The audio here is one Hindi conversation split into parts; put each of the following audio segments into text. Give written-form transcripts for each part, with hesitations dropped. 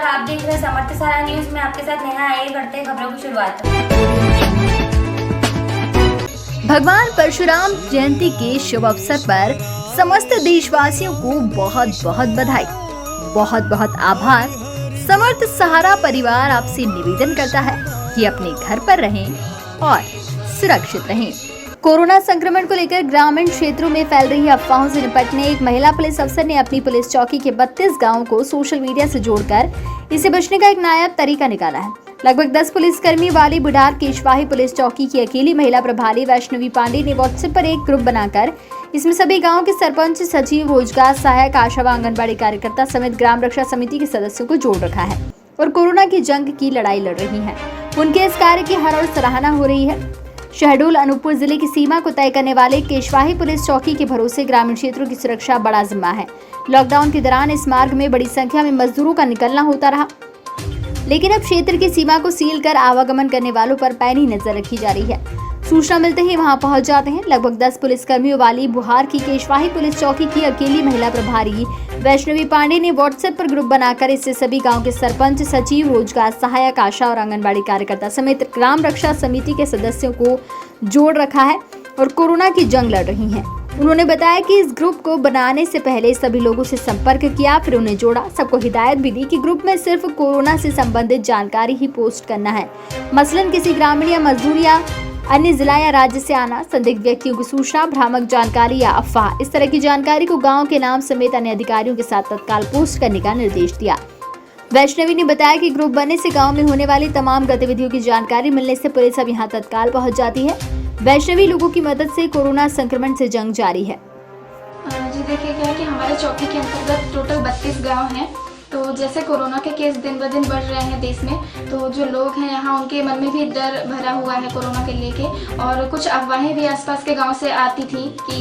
और आप देख रहे हैं समर्थ सारा न्यूज में आपके साथ नेहा। आइए करते हैं खबरों की शुरुआत। भगवान परशुराम जयंती के शुभ अवसर पर समस्त देशवासियों को बहुत बहुत बधाई, बहुत बहुत आभार। समर्थ सहारा परिवार आपसे निवेदन करता है कि अपने घर पर रहें और सुरक्षित रहें। कोरोना संक्रमण को लेकर ग्रामीण क्षेत्रों में फैल रही अफवाहों से निपटने एक महिला पुलिस अफसर ने अपनी पुलिस चौकी के 32 गांवों को सोशल मीडिया से जोड़कर इसे बचने का एक नायाब तरीका निकाला है। लगभग 10 पुलिसकर्मी वाली बुढ़ार केशवाही पुलिस चौकी की अकेली महिला प्रभारी वैष्णवी पांडे ने व्हाट्सएप पर एक ग्रुप बनाकर इसमें सभी गाँव के सरपंच, सचिव, रोजगार सहायक, आशा व आंगनबाड़ी कार्यकर्ता समेत ग्राम रक्षा समिति के सदस्यों को जोड़ रखा है और कोरोना की जंग की लड़ाई लड़ रही है। उनके इस कार्य की हर ओर सराहना हो रही है। शहडोल अनूपपुर जिले की सीमा को तय करने वाले केशवाही पुलिस चौकी के भरोसे ग्रामीण क्षेत्रों की सुरक्षा बड़ा जिम्मा है। लॉकडाउन के दौरान इस मार्ग में बड़ी संख्या में मजदूरों का निकलना होता रहा, लेकिन अब क्षेत्र की सीमा को सील कर आवागमन करने वालों पर पैनी नजर रखी जा रही है। सूचना मिलते ही वहां पहुंच जाते हैं। लगभग 10 पुलिसकर्मियों वाली बुहार की केशवाही पुलिस चौकी की अकेली महिला प्रभारी वैष्णवी पांडे ने व्हाट्सएप पर ग्रुप बनाकर इससे सभी गांव के सरपंच, सचिव, रोजगार सहायक, आशा और आंगनबाड़ी कार्यकर्ता समेत ग्राम रक्षा समिति के सदस्यों को जोड़ रखा है और कोरोना की जंग लड़ रही हैं। उन्होंने बताया कि इस ग्रुप को बनाने से पहले सभी लोगों से संपर्क किया, फिर उन्हें जोड़ा। सबको हिदायत भी दी कि ग्रुप में सिर्फ कोरोना से संबंधित जानकारी ही पोस्ट करना है। मसलन किसी ग्रामीण या मजदूर या अन्य जिला या राज्य से आना, संदिग्ध व्यक्तियों की सूचना, भ्रामक जानकारी या अफवाह, इस तरह की जानकारी को गांव के नाम समेत अन्य अधिकारियों के साथ तत्काल पोस्ट करने का निर्देश दिया। वैष्णवी ने बताया कि ग्रुप बनने से गांव में होने वाली तमाम गतिविधियों की जानकारी मिलने से पुलिस अब यहां तत्काल पहुंच जाती है। वैष्णवी लोगों की मदद से कोरोना संक्रमण से जंग जारी है। जी देखिए, क्या है कि हमारे चौकी के अंतर्गत टोटल 32 गांव हैं। तो जैसे कोरोना के केस दिन ब दिन बढ़ रहे हैं देश में, तो जो लोग हैं यहाँ उनके मन में भी डर भरा हुआ है कोरोना के लेके, और कुछ अफवाहें भी आसपास के गांव से आती थी कि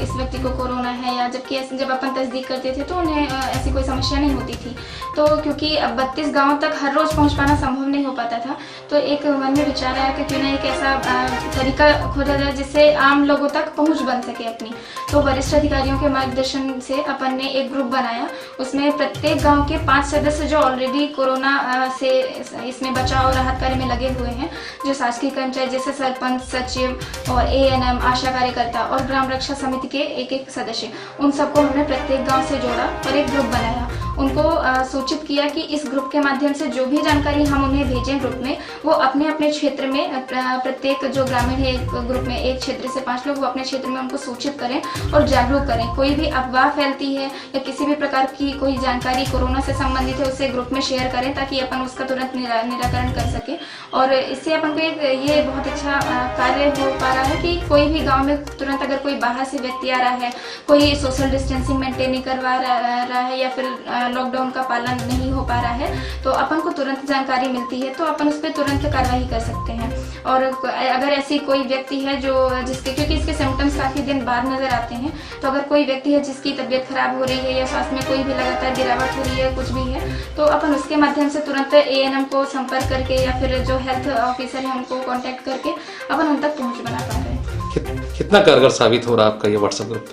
इस व्यक्ति को कोरोना है, या जब अपन तस्दीक करते थे तो उन्हें ऐसी कोई समस्या नहीं होती थी। तो क्योंकि अब 32 गाँव तक हर रोज़ पहुँच पाना संभव नहीं हो पाता था, तो एक मन में विचार आया कि क्यों ना एक ऐसा तरीका खोजा जाए जिससे आम लोगों तक पहुँच बन सके अपनी। तो वरिष्ठ अधिकारियों के मार्गदर्शन से अपन ने एक ग्रुप बनाया। उसमें प्रत्येक गांव के 5 सदस्य जो ऑलरेडी कोरोना से इसमें बचाव और राहत कार्य में लगे हुए हैं, जो शासकीय कर्मचारी जैसे सरपंच, सचिव और ANM, आशा कार्यकर्ता और ग्राम रक्षा समिति के एक सदस्य, उन सबको हमने प्रत्येक गांव से जोड़ा और एक ग्रुप बनाया। उनको सूचित किया कि इस ग्रुप के माध्यम से जो भी जानकारी हम उन्हें भेजें ग्रुप में, वो अपने अपने क्षेत्र में, प्रत्येक जो ग्रामीण है ग्रुप में एक क्षेत्र से 5 लोग, वो अपने क्षेत्र में उनको सूचित करें और जागरूक करें। कोई भी अफवाह फैलती है या किसी भी प्रकार की कोई जानकारी कोरोना से संबंधित है, उसे ग्रुप में शेयर करें ताकि अपन उसका तुरंत निराकरण कर सकें। और इससे अपन को ये बहुत अच्छा कार्य हो पा रहा है कि कोई भी गाँव में तुरंत अगर कोई बाहर से व्यक्ति आ रहा है, कोई सोशल डिस्टेंसिंग मेंटेन नहीं करवा रहा है या फिर लॉकडाउन का पालन नहीं हो पा रहा है, तो अपन को तुरंत जानकारी मिलती है, तो अपन उस पर तुरंत कार्रवाई कर सकते हैं। और अगर ऐसी कोई व्यक्ति है जिसके, क्योंकि इसके सिम्टम्स काफ़ी दिन बाद नज़र आते हैं, तो अगर कोई व्यक्ति है जिसकी तबीयत खराब हो रही है या स्वास्थ्य में कोई भी लगातार गिरावट हो रही है, कुछ भी है, तो अपन उसके माध्यम से तुरंत ANM को संपर्क करके या फिर जो हेल्थ ऑफिसर है उनको कॉन्टैक्ट करके अपन उन तक पहुँच बना पा रहे हैं। कितना कारगर साबित हो रहा है आपका ये व्हाट्सएप ग्रुप?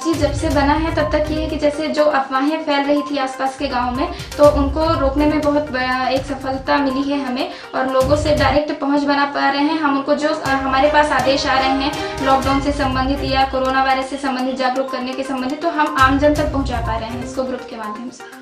जी, जब से बना है तब तक ये है कि जैसे जो अफवाहें फैल रही थी आसपास के गांव में, तो उनको रोकने में बहुत एक सफलता मिली है हमें, और लोगों से डायरेक्ट पहुंच बना पा रहे हैं हम उनको। जो हमारे पास आदेश आ रहे हैं लॉकडाउन से संबंधित या कोरोना वायरस से संबंधित, जागरूक करने के संबंधित, तो हम आमजन तक पहुँचा पा रहे हैं इसको ग्रुप के माध्यम से।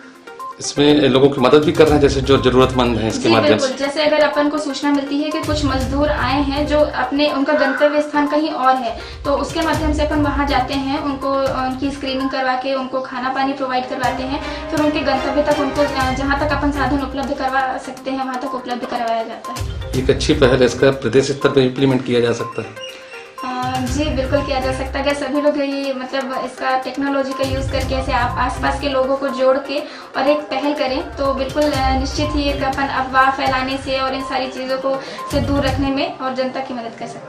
इसमें लोगों की मदद भी कर रहे हैं, जैसे जो जरूरतमंद हैं इसके माध्यम से। जैसे अगर अपन को सूचना मिलती है कि कुछ मजदूर आए हैं जो उनका गंतव्य स्थान कहीं और है, तो उसके माध्यम से अपन वहां जाते हैं, उनको उनकी स्क्रीनिंग करवा के उनको खाना पानी प्रोवाइड करवाते हैं, फिर उनके गंतव्य तक उनको जहां तक अपन साधन उपलब्ध करवा सकते हैं वहां तक उपलब्ध करवाया जाता है। एक अच्छी पहल है, इसका प्रदेश स्तर पर इम्प्लीमेंट किया जा सकता है। जी बिल्कुल किया जा सकता है। अगर सभी लोग ये मतलब इसका टेक्नोलॉजी का यूज़ करके ऐसे आसपास के लोगों को जोड़ के और एक पहल करें, तो बिल्कुल निश्चित ही एक अपन अफवाह फैलाने से और इन सारी चीज़ों को से दूर रखने में और जनता की मदद कर सकते हैं।